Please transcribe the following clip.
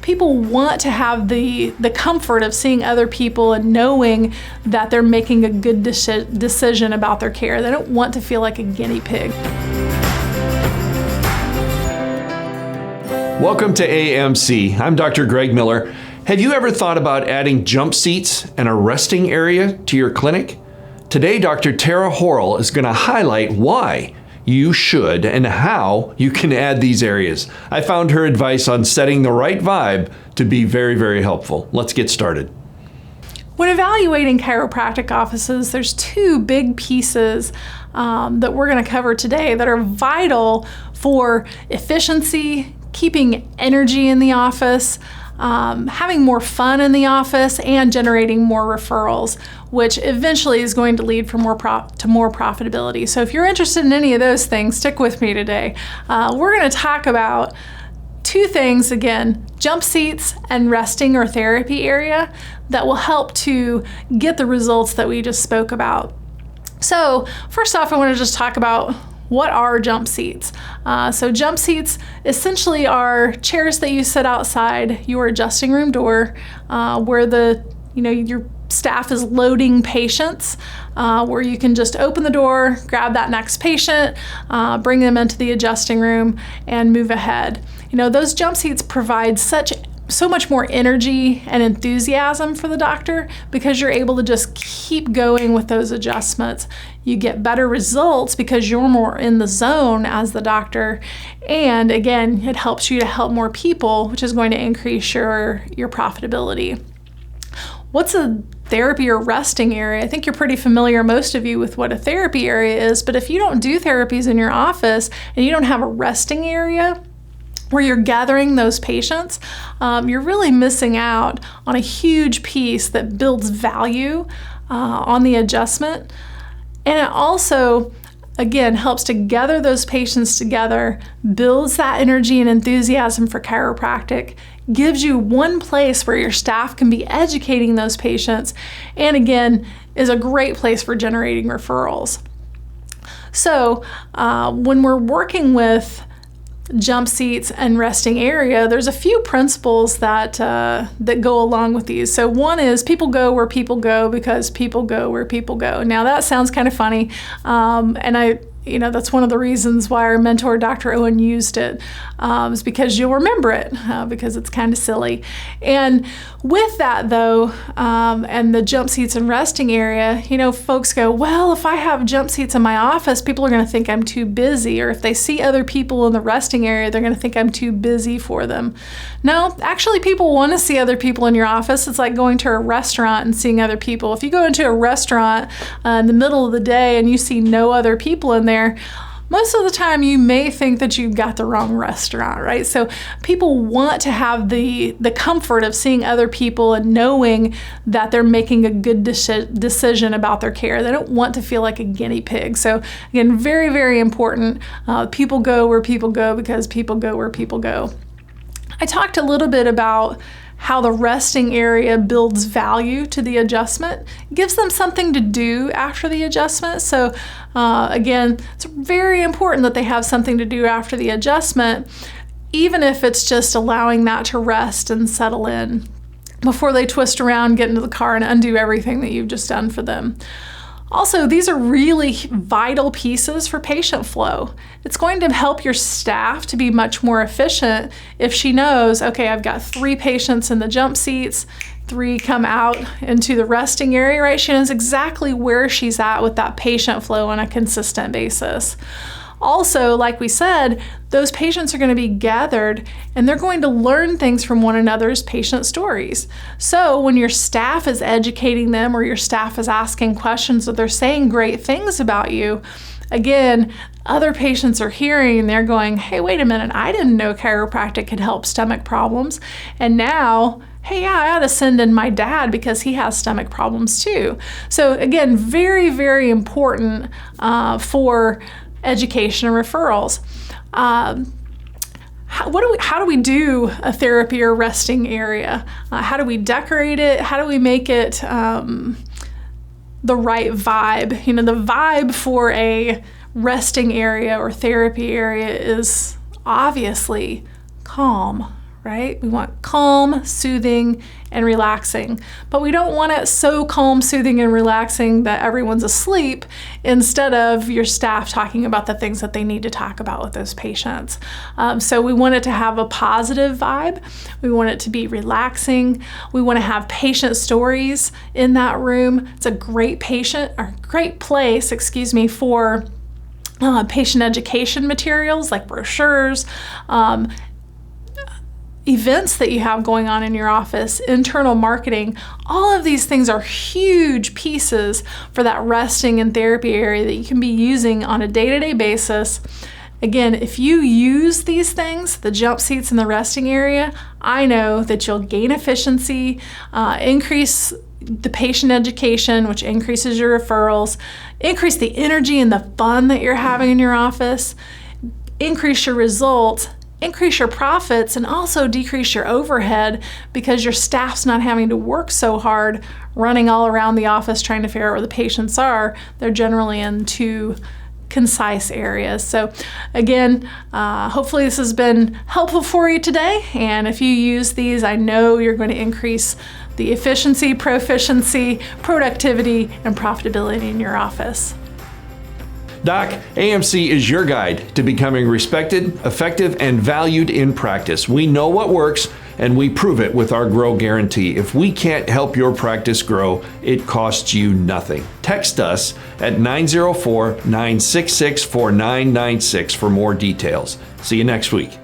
people want to have the comfort of seeing other people and knowing that they're making a good decision about their care. They don't want to feel like a guinea pig. Welcome to AMC. I'm Dr. Greg Miller. Have you ever thought about adding jump seats and a resting area to your clinic? Today, Dr. Tara Horrall is going to highlight why you should and how you can add these areas. I found her advice on setting the right vibe to be very, very helpful. Let's get started. When evaluating chiropractic offices, there's two big pieces that we're going to cover today that are vital for efficiency, keeping energy in the office, having more fun in the office, and generating more referrals, which eventually is going to lead to more profitability. So if you're interested in any of those things, stick with me today. We're going to talk about two things again: jump seats and resting or therapy area that will help to get the results that we just spoke about. So first off, I want to just talk about what are jump seats. So jump seats essentially are chairs that you sit outside your adjusting room door, where your staff is loading patients, where you can just open the door, grab that next patient, bring them into the adjusting room, and move ahead. Those jump seats provide so much more energy and enthusiasm for the doctor because you're able to just keep going with those adjustments. You get better results because you're more in the zone as the doctor. And again, it helps you to help more people, which is going to increase your profitability. What's a therapy or resting area? I think you're pretty familiar, most of you, with what a therapy area is, but if you don't do therapies in your office and you don't have a resting area where you're gathering those patients, you're really missing out on a huge piece that builds value on the adjustment. And it also, again, helps to gather those patients together, builds that energy and enthusiasm for chiropractic, gives you one place where your staff can be educating those patients, and again, is a great place for generating referrals. So when we're working with jump seats and resting area, there's a few principles that go along with these. So one is people go where people go because people go where people go. Now that sounds kind of funny, and that's one of the reasons why our mentor, Dr. Owen, used it, is because you'll remember it, because it's kind of silly. And with that, though, and the jump seats and resting area, folks go, well, if I have jump seats in my office, people are going to think I'm too busy. Or if they see other people in the resting area, they're going to think I'm too busy for them. No, actually, people want to see other people in your office. It's like going to a restaurant and seeing other people. If you go into a restaurant in the middle of the day and you see no other people in there, most of the time you may think that you've got the wrong restaurant, right? So people want to have the comfort of seeing other people and knowing that they're making a good decision about their care. They don't want to feel like a guinea pig. So again, very, very important. People go where people go because people go where people go. I talked a little bit about how the resting area builds value to the adjustment, gives them something to do after the adjustment. So again, it's very important that they have something to do after the adjustment, even if it's just allowing that to rest and settle in before they twist around, get into the car, and undo everything that you've just done for them. Also, these are really vital pieces for patient flow. It's going to help your staff to be much more efficient if she knows, okay, I've got 3 patients in the jump seats, 3 come out into the resting area, right? She knows exactly where she's at with that patient flow on a consistent basis. Also, like we said, those patients are going to be gathered and they're going to learn things from one another's patient stories. So when your staff is educating them or your staff is asking questions or they're saying great things about you, again, other patients are hearing and they're going, hey, wait a minute, I didn't know chiropractic could help stomach problems. And now, hey, yeah, I ought to send in my dad because he has stomach problems too. So again, very, very important for education and referrals. How do we do a therapy or resting area? How do we decorate it? How do we make it the right vibe? The vibe for a resting area or therapy area is obviously calm, right? We want calm, soothing, and relaxing. But we don't want it so calm, soothing, and relaxing that everyone's asleep instead of your staff talking about the things that they need to talk about with those patients. So we want it to have a positive vibe. We want it to be relaxing. We want to have patient stories in that room. It's a great place, for patient education materials like brochures, events that you have going on in your office, internal marketing. All of these things are huge pieces for that resting and therapy area that you can be using on a day-to-day basis. Again, if you use these things, the jump seats in the resting area, I know that you'll gain efficiency, increase the patient education, which increases your referrals, increase the energy and the fun that you're having in your office, increase your results, increase your profits, and also decrease your overhead because your staff's not having to work so hard running all around the office trying to figure out where the patients are. They're generally in two concise areas. So again, hopefully this has been helpful for you today. And if you use these, I know you're going to increase the efficiency, proficiency, productivity, and profitability in your office. Doc, AMC is your guide to becoming respected, effective, and valued in practice. We know what works, and we prove it with our Grow Guarantee. If we can't help your practice grow, it costs you nothing. Text us at 904-966-4996 for more details. See you next week.